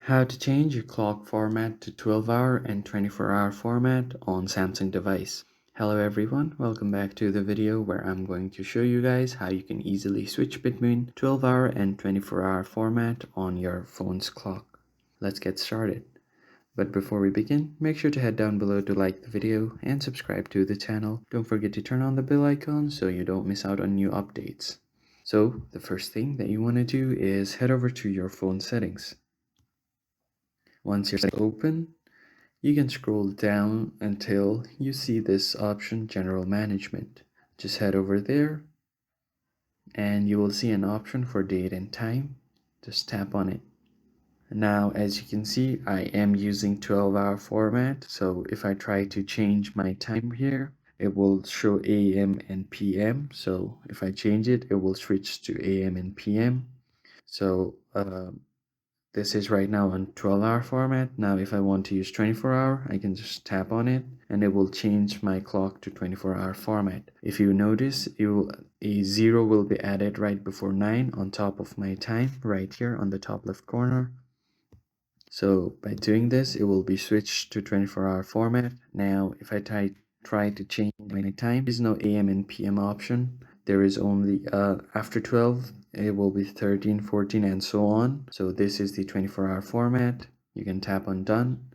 How to change your clock format to 12-hour and 24-hour format on Samsung device. Hello everyone, welcome back to the video where I'm going to show you guys how you can easily switch between 12-hour and 24-hour format on your phone's clock. Let's get started. But before we begin, make sure to head down below to like the video and subscribe to the channel. Don't forget to turn on the bell icon so you don't miss out on new updates. So the first thing that you want to do is head over to your phone settings. Once you're open, you can scroll down until you see this option, General Management. Just head over there and you will see an option for date and time. Just tap on it. Now, as you can see, I am using 12-hour format. So if I try to change my time here, it will show AM and PM. So if I change it, it will switch to AM and PM. So this is right now on 12-hour format. Now if I want to use 24-hour, I can just tap on it and it will change my clock to 24-hour format. If you notice, a 0 will be added right before 9 on top of my time right here on the top left corner. So by doing this, it will be switched to 24-hour format. Now if I try to change my time, there is no AM and PM option. There is only after 12, it will be 13, 14, and so on. So this is the 24-hour format. You can tap on done.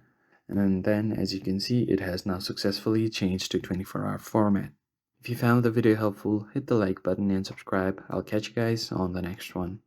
And then as you can see, it has now successfully changed to 24-hour format. If you found the video helpful, hit the like button and subscribe. I'll catch you guys on the next one.